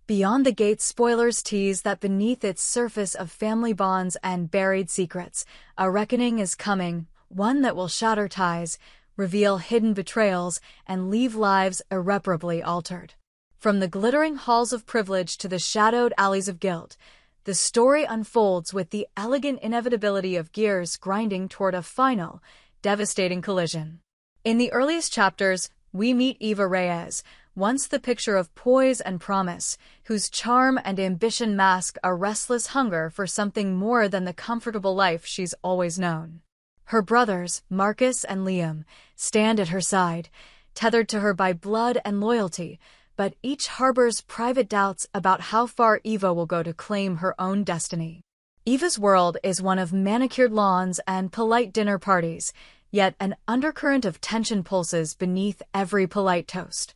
Beyond the gate, spoilers tease that beneath its surface of family bonds and buried secrets, a reckoning is coming, one that will shatter ties, reveal hidden betrayals, and leave lives irreparably altered. From the glittering halls of privilege to the shadowed alleys of guilt, the story unfolds with the elegant inevitability of gears grinding toward a final, devastating collision. In the earliest chapters, we meet Eva Reyes, once the picture of poise and promise, whose charm and ambition mask a restless hunger for something more than the comfortable life she's always known. Her brothers, Marcus and Liam, stand at her side, tethered to her by blood and loyalty, but each harbors private doubts about how far Eva will go to claim her own destiny. Eva's world is one of manicured lawns and polite dinner parties, yet an undercurrent of tension pulses beneath every polite toast.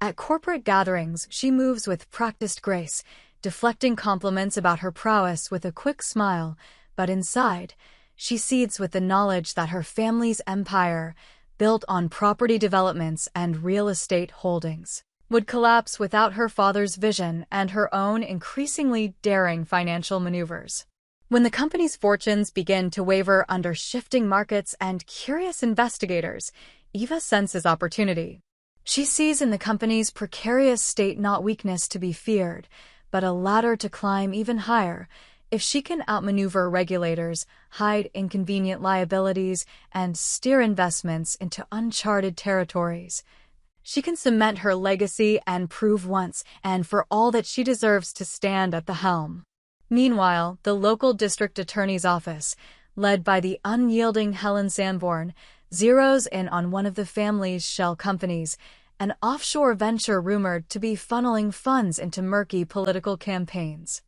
At corporate gatherings, she moves with practiced grace, deflecting compliments about her prowess with a quick smile, but inside, she seethes with the knowledge that her family's empire, built on property developments and real estate holdings, would collapse without her father's vision and her own increasingly daring financial maneuvers. When the company's fortunes begin to waver under shifting markets and curious investigators, Eva senses opportunity. She sees in the company's precarious state not weakness to be feared, but a ladder to climb even higher. If she can outmaneuver regulators, hide inconvenient liabilities, and steer investments into uncharted territories, she can cement her legacy and prove once and for all that she deserves to stand at the helm. Meanwhile, the local district attorney's office, led by the unyielding Helen Sanborn, zeroes in on one of the family's shell companies, an offshore venture rumored to be funneling funds into murky political campaigns.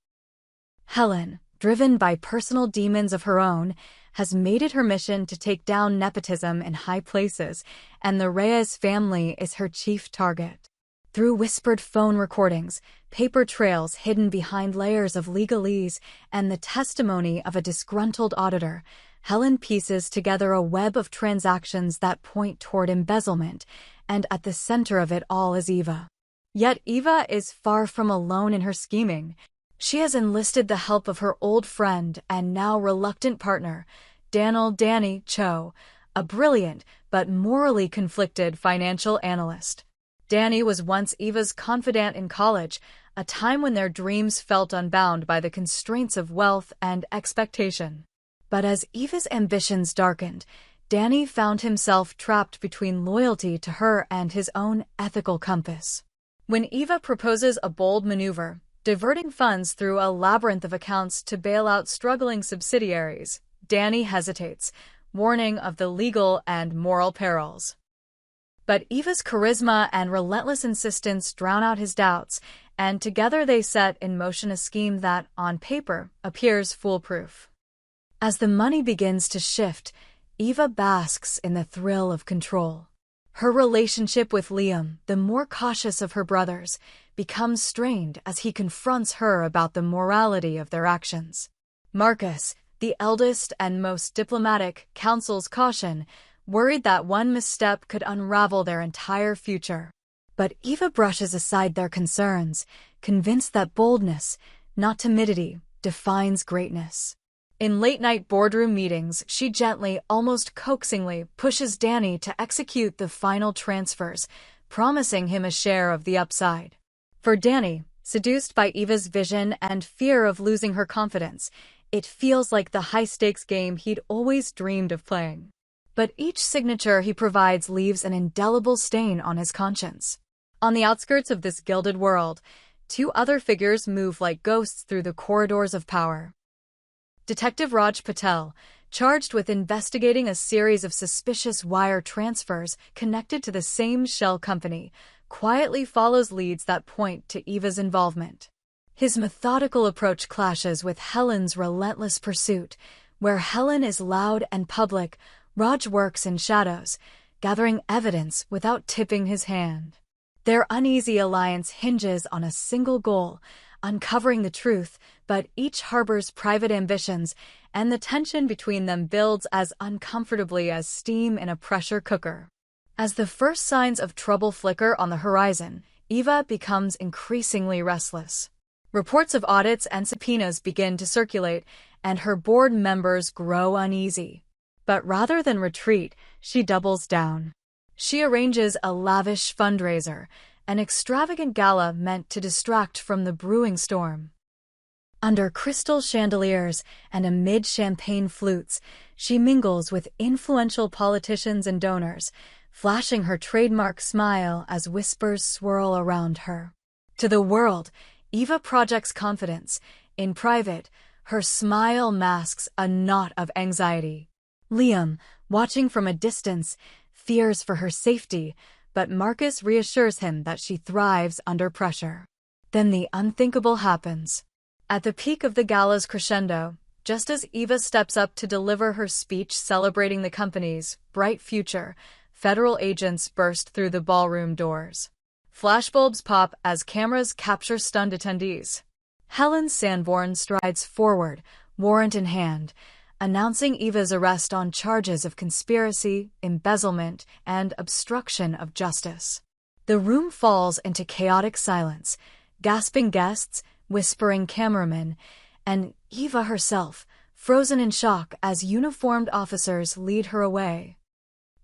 Helen, driven by personal demons of her own, has made it her mission to take down nepotism in high places, and the Reyes family is her chief target. Through whispered phone recordings, paper trails hidden behind layers of legalese, and the testimony of a disgruntled auditor, Helen pieces together a web of transactions that point toward embezzlement, and at the center of it all is Eva. Yet Eva is far from alone in her scheming. She has enlisted the help of her old friend and now reluctant partner, Danny Cho, a brilliant but morally conflicted financial analyst. Danny was once Eva's confidant in college, a time when their dreams felt unbound by the constraints of wealth and expectation. But as Eva's ambitions darkened, Danny found himself trapped between loyalty to her and his own ethical compass. When Eva proposes a bold maneuver, diverting funds through a labyrinth of accounts to bail out struggling subsidiaries, Danny hesitates, warning of the legal and moral perils. But Eva's charisma and relentless insistence drown out his doubts, and together they set in motion a scheme that, on paper, appears foolproof. As the money begins to shift, Eva basks in the thrill of control. Her relationship with Liam, the more cautious of her brothers, becomes strained as he confronts her about the morality of their actions. Marcus, the eldest and most diplomatic, counsels caution, worried that one misstep could unravel their entire future. But Eva brushes aside their concerns, convinced that boldness, not timidity, defines greatness. In late-night boardroom meetings, she gently, almost coaxingly, pushes Danny to execute the final transfers, promising him a share of the upside. For Danny, seduced by Eva's vision and fear of losing her confidence, it feels like the high-stakes game he'd always dreamed of playing. But each signature he provides leaves an indelible stain on his conscience. On the outskirts of this gilded world, two other figures move like ghosts through the corridors of power. Detective Raj Patel, charged with investigating a series of suspicious wire transfers connected to the same shell company, quietly follows leads that point to Eva's involvement. His methodical approach clashes with Helen's relentless pursuit. Where Helen is loud and public, Raj works in shadows, gathering evidence without tipping his hand. Their uneasy alliance hinges on a single goal, uncovering the truth, but each harbors private ambitions, and the tension between them builds as uncomfortably as steam in a pressure cooker. As the first signs of trouble flicker on the horizon, Eva becomes increasingly restless. Reports of audits and subpoenas begin to circulate, and her board members grow uneasy. But rather than retreat, she doubles down. She arranges a lavish fundraiser, an extravagant gala meant to distract from the brewing storm. Under crystal chandeliers and amid champagne flutes, she mingles with influential politicians and donors, flashing her trademark smile as whispers swirl around her. To the world, Eva projects confidence. In private, her smile masks a knot of anxiety. Liam, watching from a distance, fears for her safety, but Marcus reassures him that she thrives under pressure. Then the unthinkable happens. At the peak of the gala's crescendo, just as Eva steps up to deliver her speech celebrating the company's bright future, federal agents burst through the ballroom doors. Flashbulbs pop as cameras capture stunned attendees. Helen Sanborn strides forward, warrant in hand, announcing Eva's arrest on charges of conspiracy, embezzlement, and obstruction of justice. The room falls into chaotic silence, gasping guests, whispering cameramen, and Eva herself, frozen in shock as uniformed officers lead her away.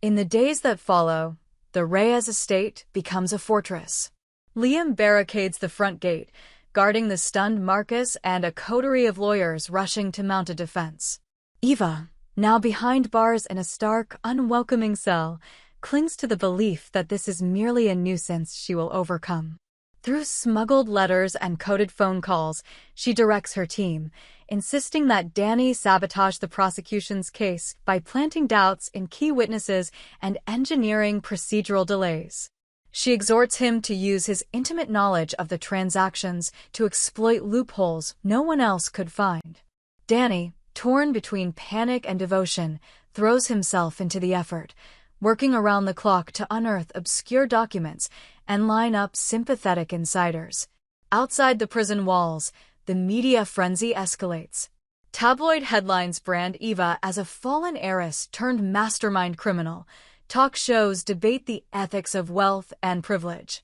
In the days that follow, the Reyes estate becomes a fortress. Liam barricades the front gate, guarding the stunned Marcus and a coterie of lawyers rushing to mount a defense. Eva, now behind bars in a stark, unwelcoming cell, clings to the belief that this is merely a nuisance she will overcome. Through smuggled letters and coded phone calls, she directs her team, insisting that Danny sabotage the prosecution's case by planting doubts in key witnesses and engineering procedural delays. She exhorts him to use his intimate knowledge of the transactions to exploit loopholes no one else could find. Danny, torn between panic and devotion, throws himself into the effort, working around the clock to unearth obscure documents and line up sympathetic insiders. Outside the prison walls, the media frenzy escalates. Tabloid headlines brand Eva as a fallen heiress turned mastermind criminal. Talk shows debate the ethics of wealth and privilege.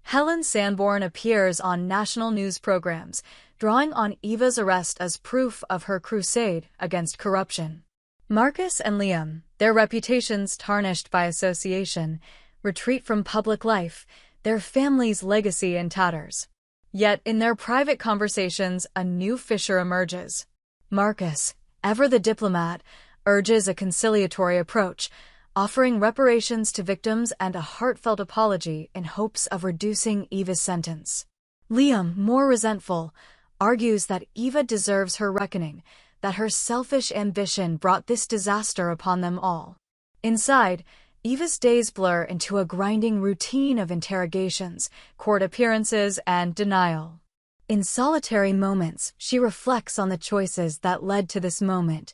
Helen Sanborn appears on national news programs, drawing on Eva's arrest as proof of her crusade against corruption. Marcus and Liam, their reputations tarnished by association, retreat from public life, their family's legacy in tatters. Yet in their private conversations, a new fissure emerges. Marcus, ever the diplomat, urges a conciliatory approach, offering reparations to victims and a heartfelt apology in hopes of reducing Eva's sentence. Liam, more resentful, argues that Eva deserves her reckoning, that her selfish ambition brought this disaster upon them all. Inside, Eva's days blur into a grinding routine of interrogations, court appearances, and denial. In solitary moments, she reflects on the choices that led to this moment,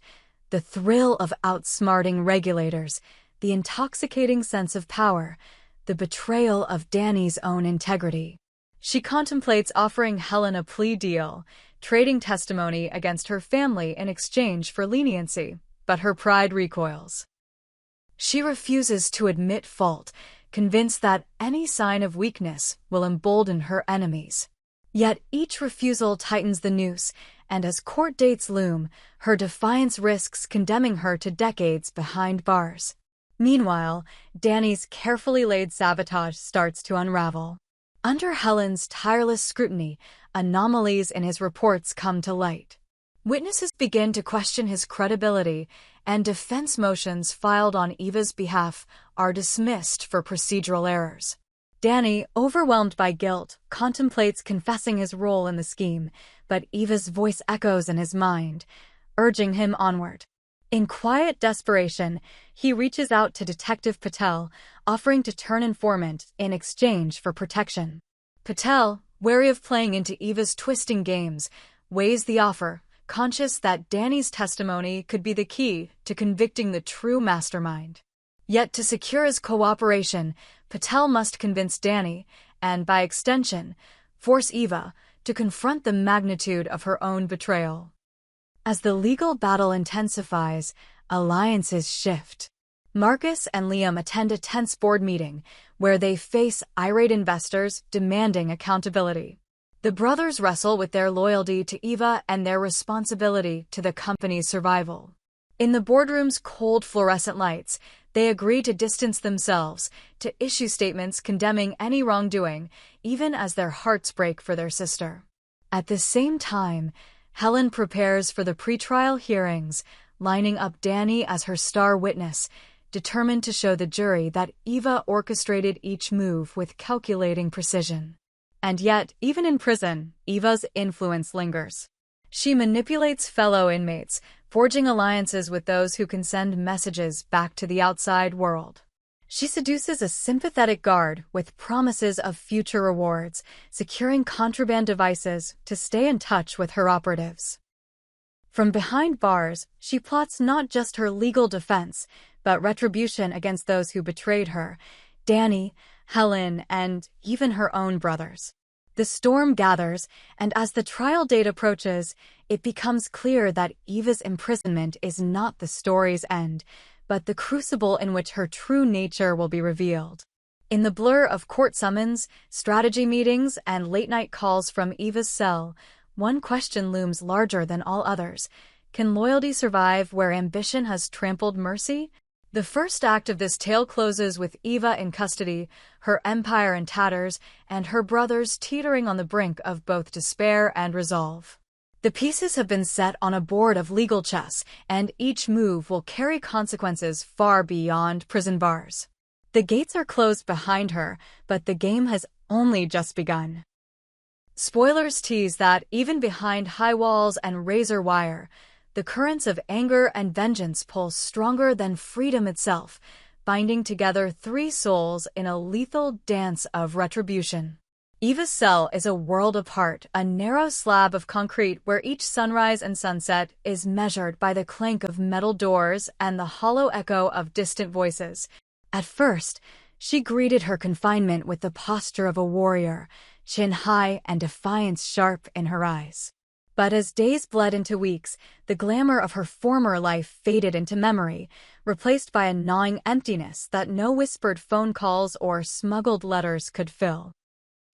the thrill of outsmarting regulators, the intoxicating sense of power, the betrayal of Danny's own integrity. She contemplates offering Helen a plea deal, trading testimony against her family in exchange for leniency, but her pride recoils. She refuses to admit fault, convinced that any sign of weakness will embolden her enemies. Yet each refusal tightens the noose, and as court dates loom, her defiance risks condemning her to decades behind bars. Meanwhile, Danny's carefully laid sabotage starts to unravel. Under Helen's tireless scrutiny, anomalies in his reports come to light. Witnesses begin to question his credibility, and defense motions filed on Eva's behalf are dismissed for procedural errors. Danny, overwhelmed by guilt, contemplates confessing his role in the scheme, but Eva's voice echoes in his mind, urging him onward. In quiet desperation, he reaches out to Detective Patel, offering to turn informant in exchange for protection. Patel, wary of playing into Eva's twisting games, weighs the offer, conscious that Danny's testimony could be the key to convicting the true mastermind. Yet to secure his cooperation, Patel must convince Danny, and by extension, force Eva, to confront the magnitude of her own betrayal. As the legal battle intensifies, alliances shift. Marcus and Liam attend a tense board meeting where they face irate investors demanding accountability. The brothers wrestle with their loyalty to Eva and their responsibility to the company's survival. In the boardroom's cold fluorescent lights, they agree to distance themselves, to issue statements condemning any wrongdoing, even as their hearts break for their sister. At the same time, Helen prepares for the pretrial hearings, lining up Danny as her star witness, determined to show the jury that Eva orchestrated each move with calculating precision. And yet, even in prison, Eva's influence lingers. She manipulates fellow inmates, forging alliances with those who can send messages back to the outside world. She seduces a sympathetic guard with promises of future rewards, securing contraband devices to stay in touch with her operatives. From behind bars, she plots not just her legal defense, but retribution against those who betrayed her, Danny, Helen, and even her own brothers. The storm gathers, and as the trial date approaches, it becomes clear that Eva's imprisonment is not the story's end, but the crucible in which her true nature will be revealed. In the blur of court summons, strategy meetings, and late-night calls from Eva's cell, one question looms larger than all others. Can loyalty survive where ambition has trampled mercy? The first act of this tale closes with Eva in custody, her empire in tatters, and her brothers teetering on the brink of both despair and resolve. The pieces have been set on a board of legal chess, and each move will carry consequences far beyond prison bars. The gates are closed behind her, but the game has only just begun. Spoilers tease that even behind high walls and razor wire, the currents of anger and vengeance pulse stronger than freedom itself, binding together three souls in a lethal dance of retribution. Eva's cell is a world apart, a narrow slab of concrete where each sunrise and sunset is measured by the clank of metal doors and the hollow echo of distant voices. At first, she greeted her confinement with the posture of a warrior, chin high and defiance sharp in her eyes. But as days bled into weeks, the glamour of her former life faded into memory, replaced by a gnawing emptiness that no whispered phone calls or smuggled letters could fill.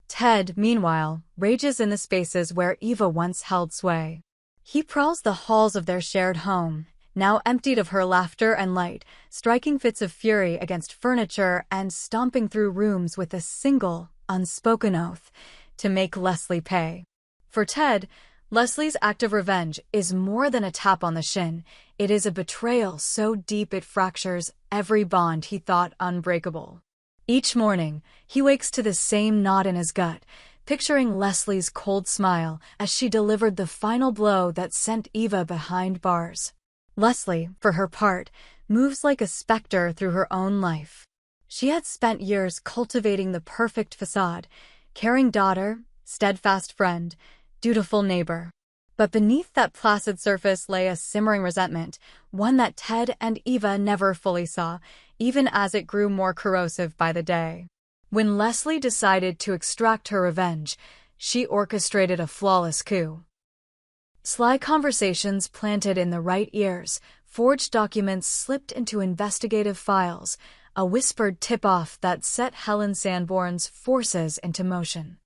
Ted, meanwhile, rages in the spaces where Eva once held sway. He prowls the halls of their shared home, now emptied of her laughter and light, striking fits of fury against furniture and stomping through rooms with a single, unspoken oath, to make Leslie pay. For Ted, Leslie's act of revenge is more than a tap on the shin. It is a betrayal so deep it fractures every bond he thought unbreakable. Each morning, he wakes to the same knot in his gut, picturing Leslie's cold smile as she delivered the final blow that sent Eva behind bars. Leslie, for her part, moves like a specter through her own life. She had spent years cultivating the perfect facade, caring daughter, steadfast friend, dutiful neighbor. But beneath that placid surface lay a simmering resentment, one that Ted and Eva never fully saw, even as it grew more corrosive by the day. When Leslie decided to extract her revenge, she orchestrated a flawless coup. Sly conversations planted in the right ears, forged documents slipped into investigative files, a whispered tip-off that set Helen Sanborn's forces into motion.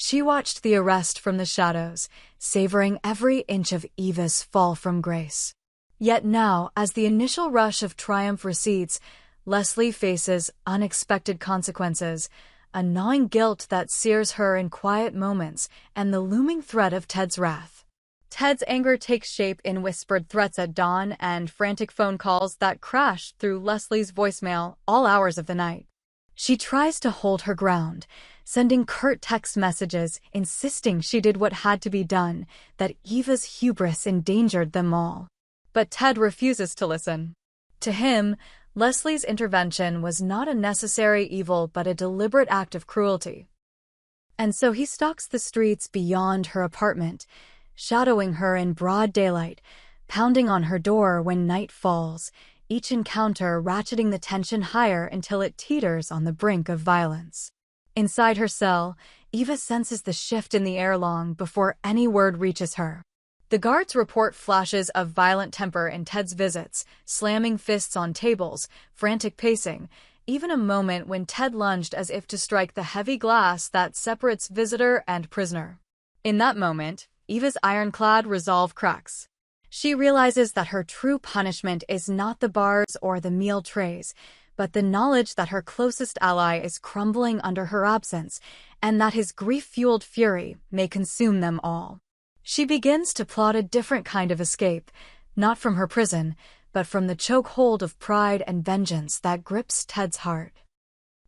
She watched the arrest from the shadows, savoring every inch of Eva's fall from grace. Yet now, as the initial rush of triumph recedes, Leslie faces unexpected consequences, a gnawing guilt that sears her in quiet moments, and the looming threat of Ted's wrath. Ted's anger takes shape in whispered threats at dawn and frantic phone calls that crash through Leslie's voicemail all hours of the night. She tries to hold her ground, sending curt text messages insisting she did what had to be done, that Eva's hubris endangered them all. But Ted refuses to listen. To him, Leslie's intervention was not a necessary evil but a deliberate act of cruelty. And so he stalks the streets beyond her apartment, shadowing her in broad daylight, pounding on her door when night falls, each encounter ratcheting the tension higher until it teeters on the brink of violence. Inside her cell, Eva senses the shift in the air long before any word reaches her. The guards report flashes of violent temper in Ted's visits, slamming fists on tables, frantic pacing, even a moment when Ted lunged as if to strike the heavy glass that separates visitor and prisoner. In that moment, Eva's ironclad resolve cracks. She realizes that her true punishment is not the bars or the meal trays, but the knowledge that her closest ally is crumbling under her absence, and that his grief-fueled fury may consume them all. She begins to plot a different kind of escape, not from her prison, but from the chokehold of pride and vengeance that grips Ted's heart.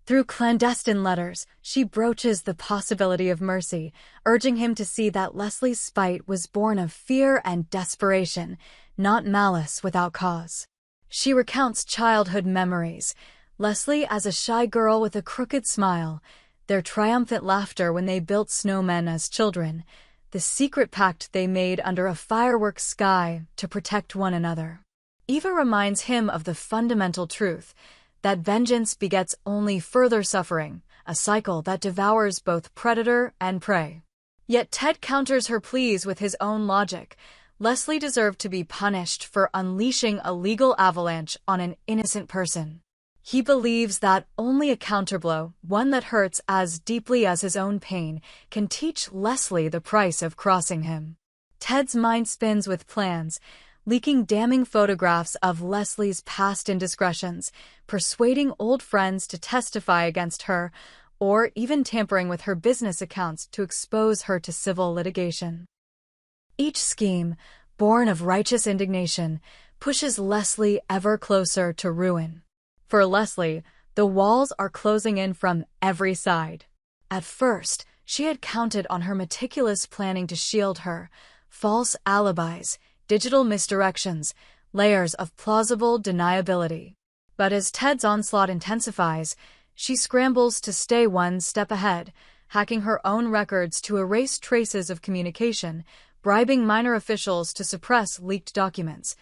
Through clandestine letters, she broaches the possibility of mercy, urging him to see that Leslie's spite was born of fear and desperation, not malice without cause. She recounts childhood memories, Leslie as a shy girl with a crooked smile, their triumphant laughter when they built snowmen as children, the secret pact they made under a fireworks sky to protect one another. Eva reminds him of the fundamental truth, that vengeance begets only further suffering, a cycle that devours both predator and prey. Yet Ted counters her pleas with his own logic. Leslie deserved to be punished for unleashing a legal avalanche on an innocent person. He believes that only a counterblow, one that hurts as deeply as his own pain, can teach Leslie the price of crossing him. Ted's mind spins with plans, leaking damning photographs of Leslie's past indiscretions, persuading old friends to testify against her, or even tampering with her business accounts to expose her to civil litigation. Each scheme, born of righteous indignation, pushes Leslie ever closer to ruin. For Leslie, the walls are closing in from every side. At first, she had counted on her meticulous planning to shield her, false alibis, digital misdirections, layers of plausible deniability. But as Ted's onslaught intensifies, she scrambles to stay one step ahead, hacking her own records to erase traces of communication, bribing minor officials to suppress leaked documents,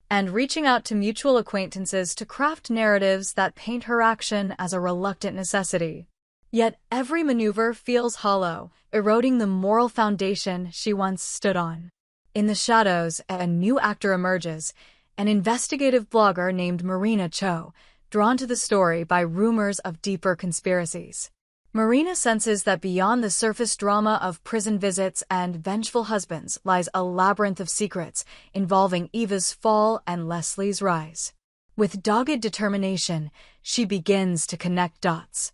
and reaching out to mutual acquaintances to craft narratives that paint her action as a reluctant necessity. Yet every maneuver feels hollow, eroding the moral foundation she once stood on. In the shadows, a new actor emerges, an investigative blogger named Marina Cho, drawn to the story by rumors of deeper conspiracies. Marina senses that beyond the surface drama of prison visits and vengeful husbands lies a labyrinth of secrets involving Eva's fall and Leslie's rise. With dogged determination, she begins to connect dots.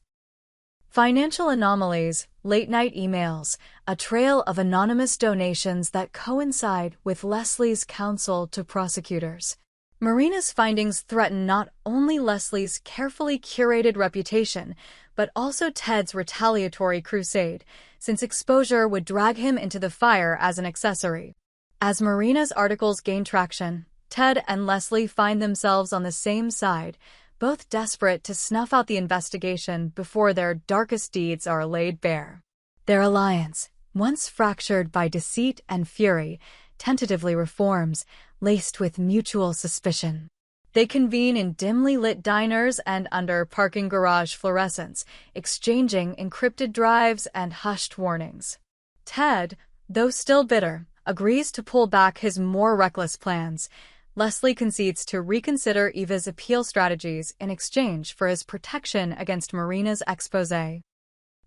Financial anomalies, late-night emails, a trail of anonymous donations that coincide with Leslie's counsel to prosecutors. Marina's findings threaten not only Leslie's carefully curated reputation, but also Ted's retaliatory crusade, since exposure would drag him into the fire as an accessory. As Marina's articles gain traction, Ted and Leslie find themselves on the same side, both desperate to snuff out the investigation before their darkest deeds are laid bare. Their alliance, once fractured by deceit and fury, tentatively reforms, laced with mutual suspicion. They convene in dimly lit diners and under parking garage fluorescents, exchanging encrypted drives and hushed warnings. Ted, though still bitter, agrees to pull back his more reckless plans. Leslie concedes to reconsider Eva's appeal strategies in exchange for his protection against Marina's exposé.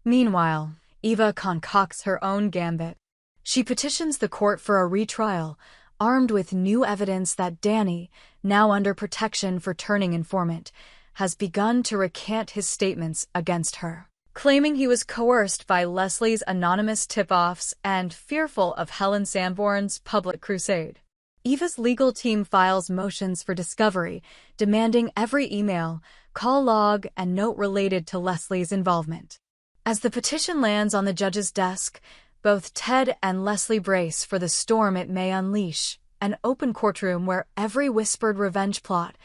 Meanwhile, Eva concocts her own gambit. She petitions the court for a retrial, armed with new evidence that Danny, now under protection for turning informant, has begun to recant his statements against her. Claiming he was coerced by Leslie's anonymous tip-offs and fearful of Helen Sanborn's public crusade. Eva's legal team files motions for discovery, demanding every email, call log, and note related to Leslie's involvement. As the petition lands on the judge's desk, both Ted and Leslie brace for the storm it may unleash, an open courtroom where every whispered revenge plot,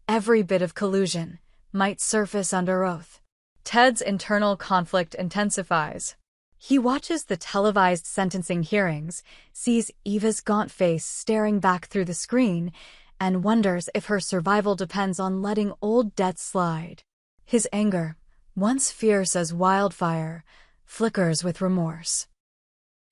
every bit of collusion, might surface under oath. Ted's internal conflict intensifies. He watches the televised sentencing hearings, sees Eva's gaunt face staring back through the screen, and wonders if her survival depends on letting old debts slide. His anger, once fierce as wildfire, flickers with remorse.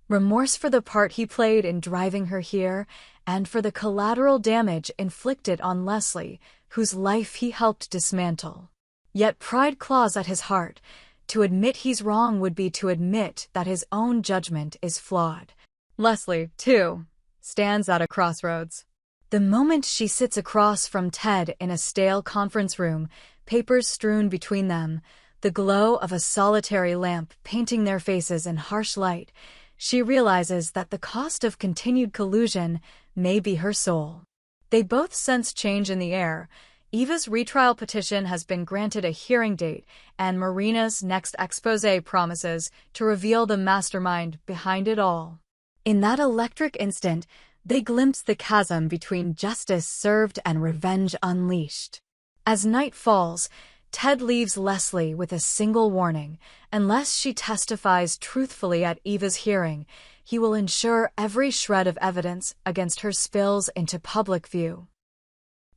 Remorse for the part he played in driving her here, and for the collateral damage inflicted on Leslie, whose life he helped dismantle. Yet pride claws at his heart. To admit he's wrong would be to admit that his own judgment is flawed. Leslie, too, stands at a crossroads. The moment she sits across from Ted in a stale conference room, papers strewn between them, the glow of a solitary lamp painting their faces in harsh light, she realizes that the cost of continued collusion may be her soul. They both sense change in the air. Eva's retrial petition has been granted a hearing date, and Marina's next exposé promises to reveal the mastermind behind it all. In that electric instant, they glimpse the chasm between justice served and revenge unleashed. As night falls, Ted leaves Leslie with a single warning: unless she testifies truthfully at Eva's hearing, he will ensure every shred of evidence against her spills into public view.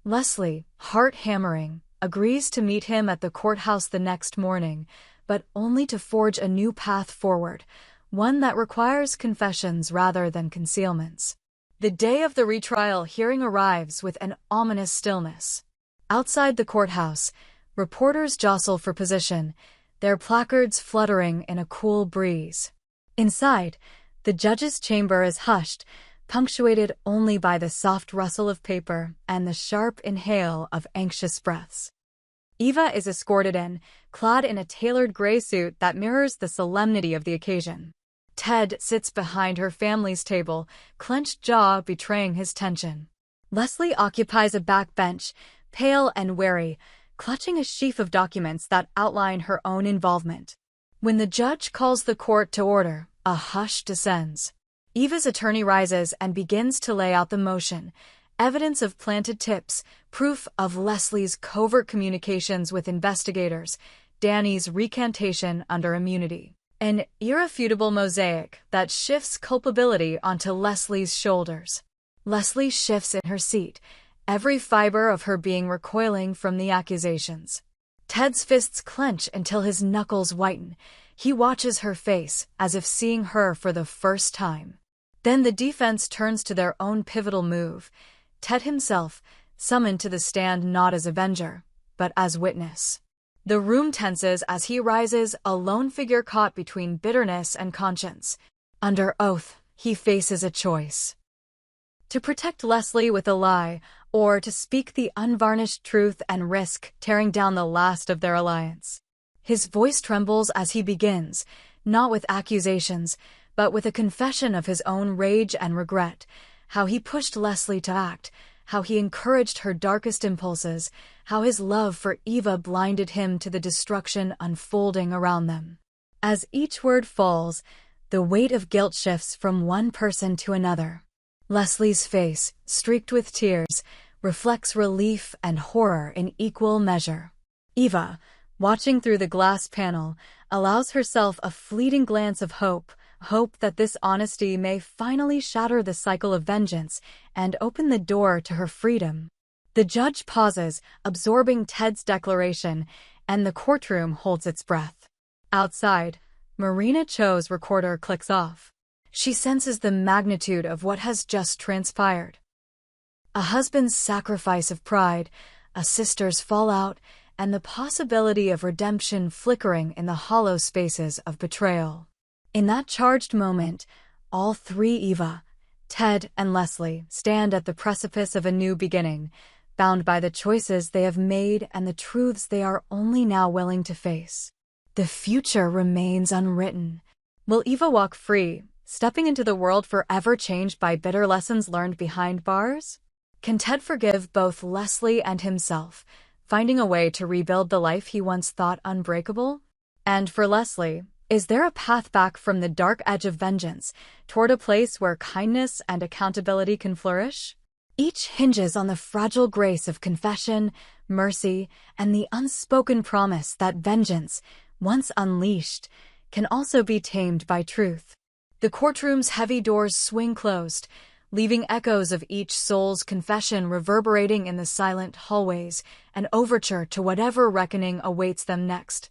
Leslie, heart-hammering, agrees to meet him at the courthouse the next morning, but only to forge a new path forward, one that requires confessions rather than concealments. The day of the retrial hearing arrives with an ominous stillness. Outside the courthouse, reporters jostle for position, their placards fluttering in a cool breeze. Inside, the judge's chamber is hushed, punctuated only by the soft rustle of paper and the sharp inhale of anxious breaths. Eva is escorted in, clad in a tailored gray suit that mirrors the solemnity of the occasion. Ted sits behind her family's table, clenched jaw betraying his tension. Leslie occupies a back bench, pale and wary, clutching a sheaf of documents that outline her own involvement. When the judge calls the court to order, a hush descends. Eva's attorney rises and begins to lay out the motion: evidence of planted tips, proof of Leslie's covert communications with investigators, Danny's recantation under immunity. An irrefutable mosaic that shifts culpability onto Leslie's shoulders. Leslie shifts in her seat, every fiber of her being recoiling from the accusations. Ted's fists clench until his knuckles whiten. He watches her face, as if seeing her for the first time. Then the defense turns to their own pivotal move: Ted himself, summoned to the stand not as avenger, but as witness. The room tenses as he rises, a lone figure caught between bitterness and conscience. Under oath, he faces a choice: to protect Leslie with a lie, or to speak the unvarnished truth and risk tearing down the last of their alliance. His voice trembles as he begins, not with accusations, but with a confession of his own rage and regret: how he pushed Leslie to act, how he encouraged her darkest impulses, how his love for Eva blinded him to the destruction unfolding around them. As each word falls, the weight of guilt shifts from one person to another. Leslie's face, streaked with tears, reflects relief and horror in equal measure. Eva, watching through the glass panel, allows herself a fleeting glance of hope that this honesty may finally shatter the cycle of vengeance and open the door to her freedom. The judge pauses, absorbing Ted's declaration, and the courtroom holds its breath. Outside, Marina Cho's recorder clicks off. She senses the magnitude of what has just transpired. A husband's sacrifice of pride, a sister's fallout, and the possibility of redemption flickering in the hollow spaces of betrayal. In that charged moment, all three, Eva, Ted, and Leslie, stand at the precipice of a new beginning, bound by the choices they have made and the truths they are only now willing to face. The future remains unwritten. Will Eva walk free, stepping into the world forever changed by bitter lessons learned behind bars? Can Ted forgive both Leslie and himself, finding a way to rebuild the life he once thought unbreakable? And for Leslie, is there a path back from the dark edge of vengeance toward a place where kindness and accountability can flourish? Each hinges on the fragile grace of confession, mercy, and the unspoken promise that vengeance, once unleashed, can also be tamed by truth. The courtroom's heavy doors swing closed, leaving echoes of each soul's confession reverberating in the silent hallways, an overture to whatever reckoning awaits them next.